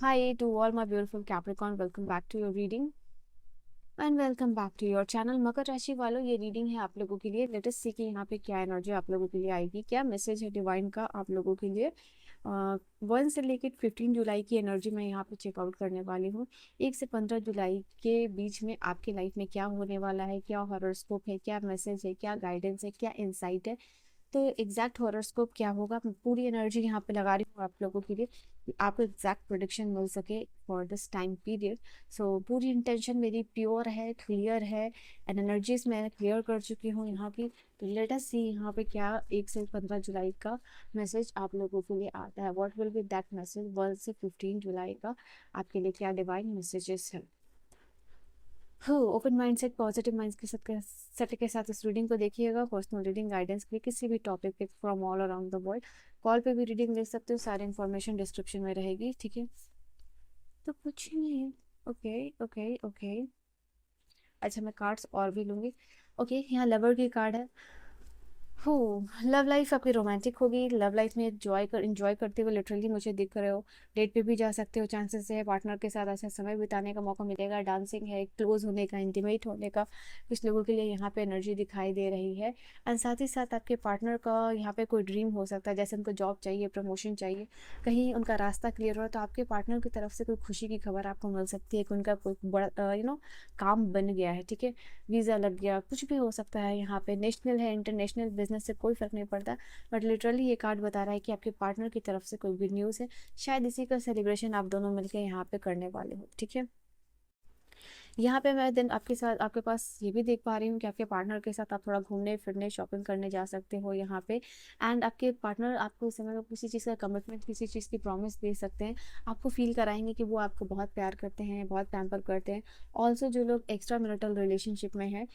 Hi to all my beautiful Capricorn, welcome back to your reading and welcome back to your channel। मकर राशि वालों, ये reading है आप लोगों के लिए। लेट अस सी कि यहाँ पे क्या एनर्जी आप लोगों के लिए आएगी, क्या मैसेज है डिवाइन का आप लोगों के लिए। 1 से लेकर 15 जुलाई की एनर्जी मैं यहाँ पे चेकआउट करने वाली हूँ। 1 से 15 जुलाई के बीच में आपके लाइफ में क्या होने वाला है, क्या हॉरोस्कोप है, क्या मैसेज है, क्या गाइडेंस है, क्या इंसाइट है। तो एग्जैक्ट हॉरोस्कोप क्या होगा, मैं पूरी एनर्जी यहाँ पे लगा रही हूँ आप लोगों के लिए कि आपको एग्जैक्ट प्रोडिक्शन मिल सके फॉर दिस टाइम पीरियड। सो पूरी इंटेंशन मेरी प्योर है, क्लियर है एंड एनर्जीज मैं क्लियर कर चुकी हूँ यहाँ की। तो लेट अस सी यहाँ पे क्या 1 से 15 जुलाई का मैसेज आप लोगों के लिए आता है। What will be that message 1 से 15 जुलाई का आपके लिए, क्या डिवाइन मैसेजेस है। हो ओपन माइंडसेट पॉजिटिव माइंड के साथ सेट के साथ इस रीडिंग को देखिएगा। पर्सनल रीडिंग गाइडेंस के लिए किसी भी टॉपिक पे from all around the world call पे भी रीडिंग ले सकते हो। सारी इन्फॉर्मेशन डिस्क्रिप्शन में रहेगी, ठीक है। तो कुछ नहीं। Okay okay okay. अच्छा, मैं कार्ड्स और भी लूंगी। ओके, यहाँ लवर की कार्ड है। हो लव लाइफ आपकी रोमांटिक होगी। लव लाइफ में इंजॉय करते हुए लिटरली मुझे दिख रहे हो। डेट पे भी जा सकते हो, चांसेस है पार्टनर के साथ अच्छा समय बिताने का मौका मिलेगा। डांसिंग है, क्लोज होने का, इंटीमेट होने का कुछ लोगों के लिए यहाँ पे एनर्जी दिखाई दे रही है। एंड साथ ही साथ आपके पार्टनर का यहाँ पे कोई ड्रीम हो सकता है, जैसे उनको जॉब चाहिए, प्रमोशन चाहिए, कहीं उनका रास्ता क्लियर हो तो आपके पार्टनर की तरफ से कोई खुशी की खबर आपको मिल सकती है कि उनका कोई बड़ा काम बन गया है, ठीक है। वीज़ा लग गया, कुछ भी हो सकता है। यहाँ पे नेशनल है, इंटरनेशनल, बिजनेस से कोई फर्क नहीं पड़ता। बट लिटरली ये कार्ड बता रहा है कि आपके पार्टनर की तरफ से कोई गुड न्यूज़ है। शायद इसी का सेलिब्रेशन आप दोनों मिलकर यहाँ पे करने वाले हो, ठीक है। यहाँ पे मैं दिन आपके साथ आपके पास ये भी देख पा रही हूँ कि आपके पार्टनर के साथ आप थोड़ा घूमने फिरने शॉपिंग करने जा सकते हो यहाँ पे। एंड आपके पार्टनर आपको इस समय में किसी चीज़ का कमिटमेंट, किसी चीज़ की प्रॉमिस दे सकते हैं। आपको फील कराएंगे कि वो आपको बहुत प्यार करते हैं, बहुत पैम्पर करते हैं। ऑल्सो जो लोग एक्स्ट्रा मैरिटल रिलेशनशिप में हैं,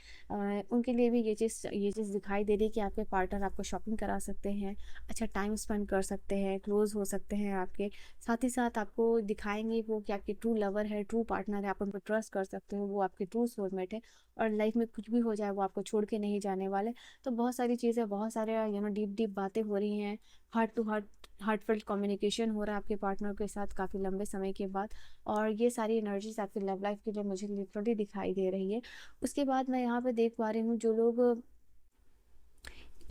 उनके लिए भी ये चीज़ दिखाई दे रही है कि आपके पार्टनर आपको शॉपिंग करा सकते हैं, अच्छा टाइम स्पेंड कर सकते हैं, क्लोज हो सकते हैं आपके। साथ ही साथ आपको दिखाएंगे वो कि आपके ट्रू लवर है, ट्रू पार्टनर है, आप उन पर ट्रस्ट कर सकते हो, वो आपके ट्रू सोलमेट है। और लाइफ में कुछ भी हो जाए वो आपको छोड़ के नहीं जाने वाले। तो बहुत सारी चीज़ें, बहुत सारे डीप डीप बातें हो रही हैं। Heart to heart, heartfelt communication हो रहा है आपके पार्टनर के साथ काफ़ी लंबे समय के बाद। और ये सारी एनर्जीज आपकी लव लाइफ के लिए मुझे लिटरली दिखाई दे रही है। उसके बाद मैं यहाँ पे देख पा रही हूँ जो लोग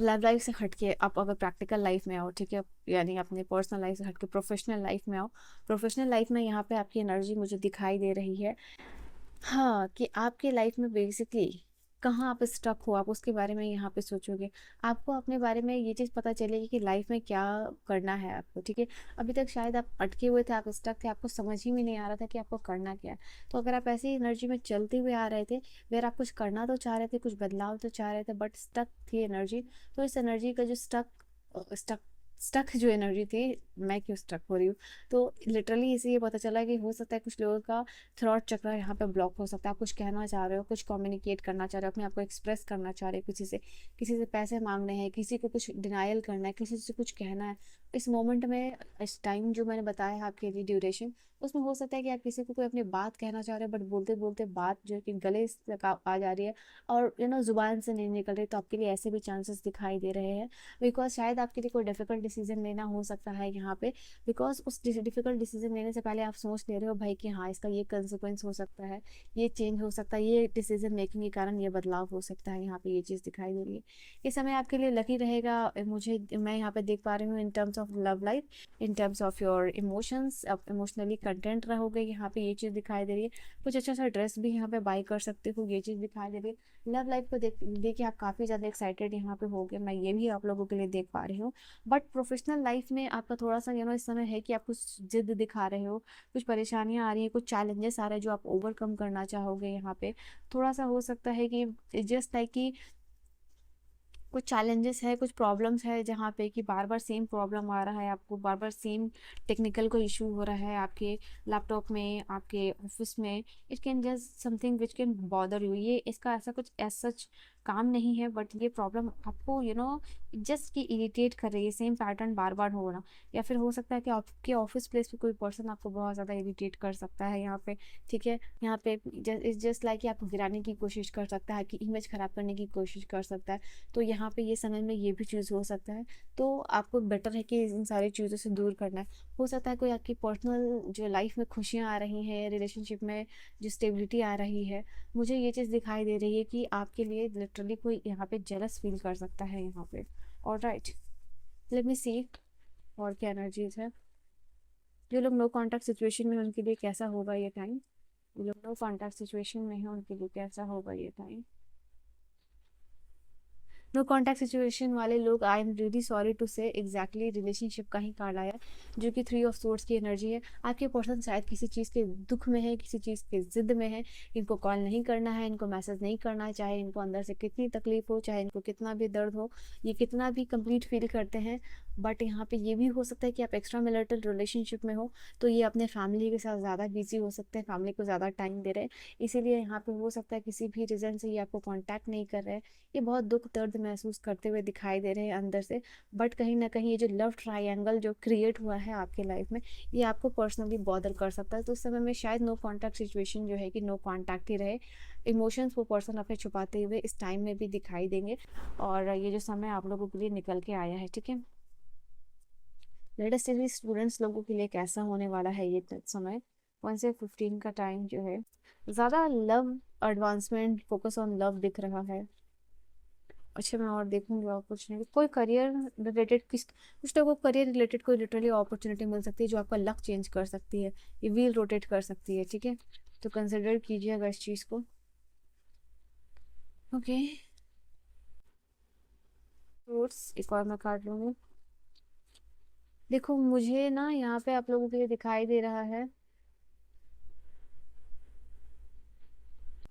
लव लाइफ से हटके आप अगर प्रैक्टिकल लाइफ में आओ, ठीक है, यानी अपने पर्सनल लाइफ से हटके प्रोफेशनल लाइफ में आओ। प्रोफेशनल लाइफ में यहाँ पे आपकी एनर्जी मुझे दिखाई दे रही है, हाँ, कि आपके लाइफ में बेसिकली कहाँ आप स्टक हो, आप उसके बारे में यहाँ पे सोचोगे। आपको अपने बारे में ये चीज़ पता चलेगी कि लाइफ में क्या करना है आपको, ठीक है। अभी तक शायद आप अटके हुए थे, आप स्टक थे, आपको समझ ही में नहीं आ रहा था कि आपको करना क्या है। तो अगर आप ऐसी एनर्जी में चलते हुए आ रहे थे, अगर आप कुछ करना तो चाह रहे थे, कुछ बदलाव तो चाह रहे थे, बट स्टक थी एनर्जी। तो इस एनर्जी का जो स्टक स्टक जो एनर्जी थी, मैं क्यों स्टक हो रही हूँ, तो लिटरली इसे ये पता चला कि हो सकता है कुछ लोगों का थ्रॉट चक्र यहाँ पे ब्लॉक हो सकता है। आप कुछ कहना चाह रहे हो, कुछ कम्युनिकेट करना चाह रहे हो, अपने आप को एक्सप्रेस करना चाह रहे हो, किसी से पैसे मांगने हैं, किसी को कुछ डिनायल करना है, किसी से कुछ कहना है। इस मोमेंट में, इस टाइम जो मैंने बताया है आपके लिए ड्यूरेशन, उसमें हो सकता है कि आप किसी को कोई अपनी बात कहना चाह रहे हो, बट बोलते बोलते बात जो है कि गले तक आ जा रही है और जुबान से नहीं निकल रही। तो आपके लिए ऐसे भी चांसेस दिखाई दे रहे हैं, बिकॉज शायद आपके लिए कोई डिफिकल्ट डिसीजन लेना हो सकता है यहाँ पे। बिकॉज उस डिफिकल्ट डिसीजन लेने से पहले आप सोच ले रहे हो भाई कि हाँ, इसका ये कंसिक्वेंस हो सकता है, ये चेंज हो सकता है, ये डिसीजन मेकिंग के कारण ये बदलाव हो सकता है। यहाँ पे ये चीज़ दिखाई दे रही है। ये समय आपके लिए लकी रहेगा। मुझे मैं यहाँ पे देख पा रही हूँ in terms of love life, in terms of your emotions, आप इमोशनली कंटेंट रहोगे, यहाँ पे ये चीज़ दिखाई दे रही है। कुछ अच्छा सा ड्रेस भी यहाँ पे बाई कर सकते हो, ये चीज़ दिखाई दे रही है। लव लाइफ को देख के आप काफ़ी ज़्यादा एक्साइटेड यहाँ पे होगे, मैं ये भी आप लोगों के लिए देख पा रही हूँ। बट प्रोफेशनल लाइफ में आपका थोड़ा सा इस समय है कि आप कुछ जिद दिखा रहे हो, कुछ परेशानियां आ रही है, कुछ चैलेंजेस आ रहे हैं जो आप ओवरकम करना चाहोगे। यहाँ पे थोड़ा सा हो सकता है कि जस्ट लाइक कि कुछ चैलेंजेस है, कुछ प्रॉब्लम्स है जहाँ पे कि बार बार सेम प्रॉब्लम आ रहा है, आपको बार बार सेम टेक्निकल कोई इशू हो रहा है आपके लैपटॉप में, आपके ऑफिस में। It can just something which can bother you, ये इसका ऐसा कुछ एज सच काम नहीं है, बट ये प्रॉब्लम आपको जस्ट कि इरिटेट कर रही है, सेम पैटर्न बार बार हो रहा। या फिर हो सकता है कि आपके ऑफिस प्लेस पे कोई पर्सन आपको बहुत ज़्यादा इरिटेट कर सकता है यहाँ पे। ठीक है, यहाँ पे इट्स जस्ट लाइक कि आपको गिराने की कोशिश कर सकता है, कि इमेज खराब करने की कोशिश कर सकता है। तो यहाँ पे ये समय में ये भी चीज़ हो सकता है। तो आपको बेटर है कि इन सारी चीज़ों से दूर करना है। हो सकता है कोई आपकी पर्सनल जो लाइफ में खुशियाँ आ रही हैं, रिलेशनशिप में जो स्टेबिलिटी आ रही है, मुझे ये चीज़ दिखाई दे रही है कि आपके लिए लिटरली कोई यहाँ पे जेलस फील कर सकता है यहाँ पे। ऑलराइट, लेट मी सी और क्या एनर्जीज है। जो लोग नो कॉन्टैक्ट सिचुएशन में हैं, उनके लिए कैसा होगा ये टाइम। जो लोग नो कॉन्टैक्ट सिचुएशन में है, उनके लिए कैसा होगा ये टाइम। नो कॉन्टैक्ट सिचुएशन वाले लोग, I am really sorry to say, exactly relationship का ही कार्ड आया, जो कि 3 ऑफ सोर्ड्स की एनर्जी है। आपके पर्सन शायद किसी चीज़ के दुख में है, किसी चीज़ के जिद में है। इनको कॉल नहीं करना है, इनको मैसेज नहीं करना है, चाहे इनको अंदर से कितनी तकलीफ हो, चाहे इनको कितना भी दर्द हो, ये कितना भी कंप्लीट फील करते हैं। बट यहाँ पे ये भी हो सकता है कि आप एक्स्ट्रा मैरिटल रिलेशनशिप में हो, तो ये अपने फैमिली के साथ ज़्यादा बिजी हो सकते हैं, फैमिली को ज़्यादा टाइम दे रहे हैं। इसीलिए यहाँ पे हो सकता है किसी भी रीज़न से ये आपको कॉन्टैक्ट नहीं कर रहे हैं। ये बहुत दुख दर्द महसूस करते हुए दिखाई दे रहे हैं अंदर से। बट कहीं ना कहीं ये जो लव ट्रायंगल जो क्रिएट हुआ है आपके लाइफ में, ये आपको पर्सनली बॉदर कर सकता है। तो उस समय में शायद नो कॉन्टैक्ट सिचुएशन जो है कि नो कॉन्टैक्ट ही रहे। इमोशंस वो पर्सन अपने छुपाते हुए इस टाइम में भी दिखाई देंगे। और ये जो समय आप लोगों के लिए निकल के आया है, ठीक है। लेट अस सी स्टूडेंट्स लोगों के लिए कैसा होने वाला है ये समय। 1 से 15 का टाइम जो है, ज़्यादा love advancement, focus on love दिख रहा है। अच्छा, मैं और देखूंगी और कुछ नहीं। कोई करियर रिलेटेड कुछ लोगों को करियर रिलेटेड कोई लिटरली अपॉर्चुनिटी मिल सकती है, जो आपका लक चेंज कर सकती है, ये व्हील रोटेट कर सकती है, ठीक है। तो कंसिडर कीजिएगा इस चीज़ को। ओके, फ्रूट्स एक और मैं काट लूंगी। देखो, मुझे ना यहाँ पे आप लोगों के लिए दिखाई दे रहा है,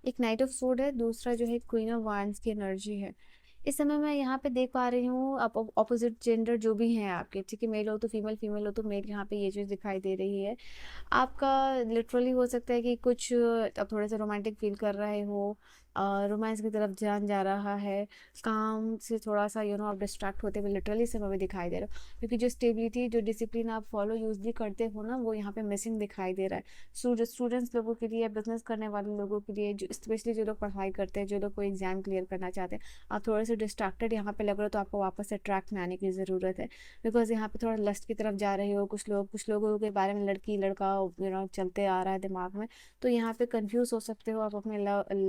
एक नाइट ऑफ सोड है, दूसरा जो है क्वीन ऑफ वांड्स की एनर्जी है। इस समय मैं यहाँ पे देख पा रही हूँ, आप ऑपोजिट जेंडर जो भी हैं आपके, ठीक है, मेल हो तो फीमेल, फीमेल हो तो मेल, यहाँ पे ये चीज़ दिखाई दे रही है। आपका लिटरली हो सकता है कि कुछ आप थोड़े से रोमांटिक फील कर रहे हो, रोमांस की तरफ ध्यान जा रहा है, काम से थोड़ा सा आप डिस्ट्रैक्ट होते हुए लिटरली समय में दिखाई दे रहा हो, क्योंकि जो स्टेबिलिटी, जो डिसिप्लिन आप फॉलो यूजली करते हो ना, वो यहाँ पे मिसिंग दिखाई दे रहा है। स्टूडेंट्स लोगों के लिए, बिजनेस करने वाले लोगों के लिए, जो स्पेशली जो लोग पढ़ाई करते हैं, जो लोग कोई एग्जाम क्लियर करना चाहते हैं, आप थोड़े से डिस्ट्रैक्टेड यहाँ पे लग रहे हो, तो आपको वापस से ट्रैक में आने की ज़रूरत है। बिकॉज यहाँ पे थोड़ा लस्ट की तरफ जा रहे हो, कुछ लोगों के बारे में लड़की लड़का चलते आ रहा है दिमाग में। तो यहाँ पे कंफ्यूज हो सकते हो आप अपने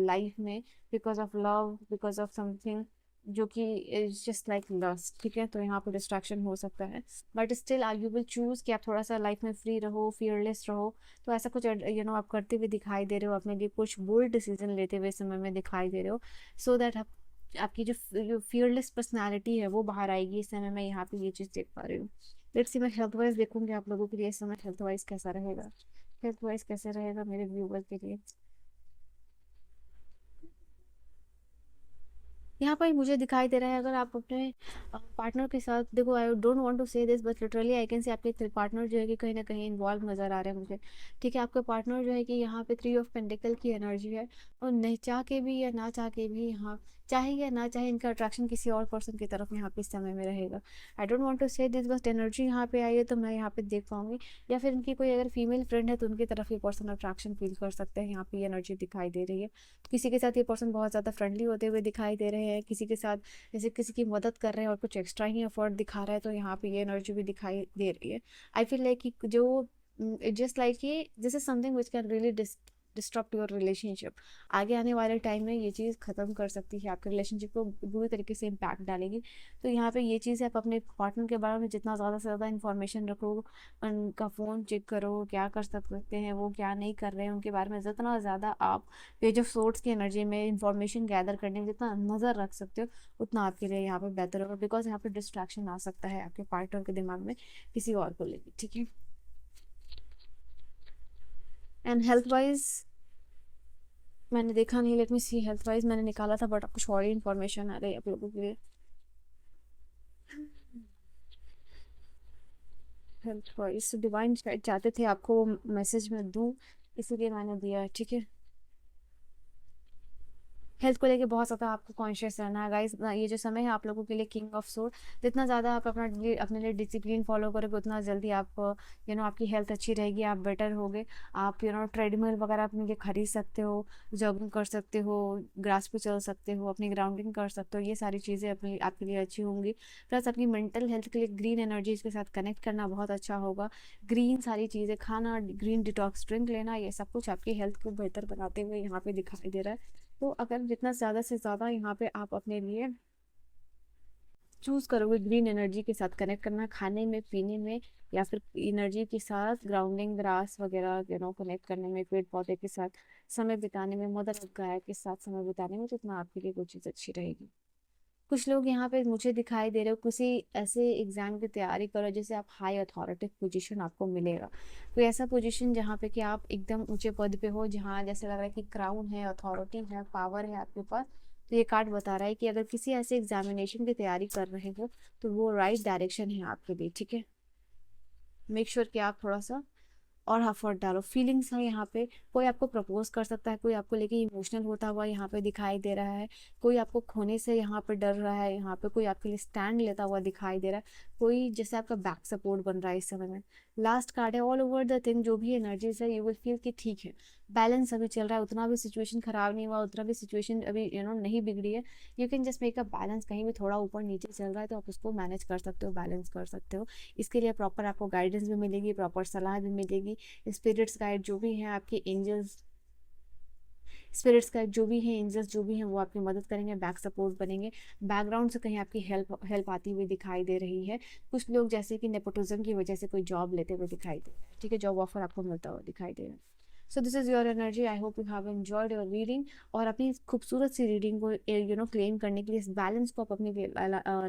लाइफ में, because of love, because of something जो कि इज जस्ट लाइक लस्ट, ठीक है। तो यहाँ पे डिस्ट्रैक्शन हो सकता है, but still are you will choose कि आप थोड़ा सा लाइफ में फ्री रहो, फियरलेस रहो। तो ऐसा कुछ आप करते हुए दिखाई दे रहे हो, अपने लिए कुछ बोल्ड डिसीजन लेते हुए समय में दिखाई दे रहे हो, सो दैट आप आपकी जो फियरलेस पर्सनालिटी है वो बाहर आएगी इस समय। मैं यहाँ पे ये चीज़ देख पा रही हूँ। लेट्स सी, मैं हेल्थ वाइज देखूंगी आप लोगों के लिए इस समय हेल्थ वाइज कैसा रहेगा। हेल्थ वाइज कैसे रहेगा मेरे व्यूवर्स के लिए। यहाँ पर मुझे दिखाई दे रहा है, अगर आप अपने पार्टनर के साथ देखो, आई डोंट वांट टू से this but literally I can say आपके पार्टनर जो है कि कहीं ना कहीं इन्वॉल्व नजर आ रहे हैं मुझे, ठीक है। आपका पार्टनर जो है कि यहाँ पे 3 ऑफ पेंटिकल की एनर्जी है, और नहीं चाह के भी या ना चाह के भी, यहाँ चाहे या ना चाहे, इनका अट्रैक्शन किसी और पर्सन की तरफ यहाँ पे इस समय में रहेगा। आई डोंट वांट टू से दिस बट एनर्जी यहाँ पे आई है तो मैं यहाँ पे देख पाऊंगी। या फिर इनकी कोई अगर फीमेल फ्रेंड है तो उनकी तरफ ये पर्सन अट्रैक्शन फील कर सकते हैं, यहाँ पे ये एनर्जी दिखाई दे रही है। किसी के साथ ये पर्सन बहुत ज़्यादा फ्रेंडली होते हुए दिखाई दे रहे हैं, किसी के साथ जैसे किसी की मदद कर रहे हैं और कुछ एक्स्ट्रा ही एफर्ट दिखा रहा है, तो यहाँ पे ये एनर्जी भी दिखाई दे रही है। आई फील लाइक कि जो जस्ट लाइक ये this is something which can really disturb your relationship. आगे आने वाले टाइम में ये चीज़ ख़त्म कर सकती है, आपके रिलेशनशिप को बुरी तरीके से इम्पैक्ट डालेगी। तो यहाँ पे ये चीज़ है, आप अपने पार्टनर के बारे में जितना ज़्यादा से ज़्यादा इन्फॉर्मेशन रखो, उनका फ़ोन चेक करो, क्या कर सकते हैं वो, क्या नहीं कर रहे हैं, उनके बारे में जितना ज़्यादा आप पेज ऑफ सोर्ट्स की एनर्जी में इंफॉर्मेशन गैदर करने में जितना नज़र रख सकते हो, उतना आपके लिए यहाँ पे बेहतर होगा। बिकॉज यहाँ पे डिस्ट्रैक्शन आ सकता है आपके पार्टनर के दिमाग में किसी और को लेकर, ठीक है। एंड हेल्थ वाइज मैंने देखा नहीं, लेट मी सी, हेल्थ वाइज मैंने निकाला था बट कुछ और ही इन्फॉर्मेशन आ रही है आप लोगों के लिए। हेल्थ वाइज डिवाइन शायद चाहते थे आपको मैसेज में दूं, इसीलिए मैंने दिया है, ठीक है। हेल्थ को लेके बहुत ज़्यादा आपको कॉन्शियस रहना है गाइस। ये जो समय है आप लोगों के लिए किंग ऑफ सोल, जितना ज़्यादा आप अपने लिए डिसिप्लिन फॉलो करोगे उतना जल्दी आप आपकी हेल्थ अच्छी रहेगी, आप बेटर होगे। आप ट्रेडमिल वगैरह अपने लिए खरीद सकते हो, जॉगिंग कर सकते हो, ग्रास पे चल सकते हो, अपनी ग्राउंडिंग कर सकते हो, ये सारी चीज़ें अपनी आपके लिए अच्छी होंगी। प्लस अपनी मेंटल हेल्थ के लिए ग्रीन एनर्जीज के साथ कनेक्ट करना बहुत अच्छा होगा। ग्रीन सारी चीज़ें खाना, ग्रीन डिटॉक्स ड्रिंक लेना, ये सब कुछ आपकी हेल्थ को बेहतर बनाते हुए यहाँ पे दिखाई दे रहा है। तो अगर जितना ज़्यादा से ज़्यादा यहाँ पे आप अपने लिए चूज़ करोगे ग्रीन एनर्जी के साथ कनेक्ट करना, खाने में, पीने में, या फिर एनर्जी के साथ ग्राउंडिंग, ग्रास वगैरह कनेक्ट करने में, पेड़ पौधे के साथ समय बिताने में, मदर ऑफ गाय के साथ समय बिताने में, तो उतना आपके लिए वो चीज़ अच्छी रहेगी। कुछ लोग यहाँ पे मुझे दिखाई दे रहे हो किसी ऐसे एग्जाम की तैयारी करो जैसे आप हाई अथॉरिटी पोजीशन आपको मिलेगा, कोई ऐसा पोजीशन जहाँ पे कि आप एकदम ऊंचे पद पे हो, जहाँ जैसे लग रहा है कि क्राउन है, अथॉरिटी है, पावर है आपके पास। तो ये कार्ड बता रहा है कि अगर किसी ऐसे एग्जामिनेशन की तैयारी कर रहे हो तो वो राइट डायरेक्शन है आपके लिए, ठीक है। मेक श्योर कि आप थोड़ा सा और एफर्ट डालो। फीलिंग्स है यहाँ पे, कोई आपको प्रपोज कर सकता है, कोई आपको लेके इमोशनल होता हुआ यहाँ पे दिखाई दे रहा है, कोई आपको खोने से यहाँ पे डर रहा है, यहाँ पे कोई आपके लिए स्टैंड लेता हुआ दिखाई दे रहा है, कोई जैसे आपका बैक सपोर्ट बन रहा है इस समय में। लास्ट कार्ड है ऑल ओवर द थिंग, जो भी एनर्जीज है यू विल फील कि ठीक है, बैलेंस अभी चल रहा है, उतना भी सिचुएशन खराब नहीं हुआ, उतना भी सिचुएशन अभी नहीं बिगड़ी है। You can just make a balance, कहीं भी थोड़ा ऊपर नीचे चल रहा है तो आप उसको मैनेज कर सकते हो, बैलेंस कर सकते हो। इसके लिए प्रॉपर आपको गाइडेंस भी मिलेगी, प्रॉपर सलाह भी मिलेगी। स्पिरिट्स गाइड जो भी हैं आपके एंजल्स, स्पिरिट्स गाइड जो भी हैं, एंजल्स जो भी हैं, वो आपकी मदद करेंगे, बैक सपोर्ट बनेंगे। बैकग्राउंड से कहीं आपकी हेल्प हेल्प आती हुई दिखाई दे रही है। कुछ लोग जैसे कि नेपोटिज्म की वजह से कोई जॉब लेते हुए दिखाई दे रहे हैं, ठीक है, जॉब ऑफर आपको मिलता हुआ दिखाई दे रहा है। So this is your energy, I hope you have enjoyed your reading. और अपनी इस खूबसूरत सी रीडिंग को क्लेम करने के लिए, इस बैलेंस को आप अपनी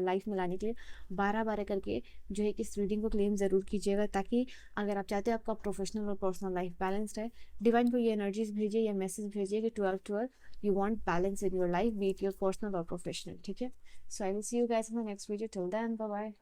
लाइफ में लाने के लिए 12-12 करके जो है कि इस रीडिंग को क्लेम ज़रूर कीजिएगा, ताकि अगर आप चाहते हो आपका प्रोफेशनल और पर्सनल लाइफ बैलेंस्ड है, डिवाइन को ये एनर्जीज भेजिए या मैसेज भेजिए कि 12-12 you want balance in your life, be it your personal और प्रोफेशनल, ठीक है। So I will see you guys in the next video, till then bye bye.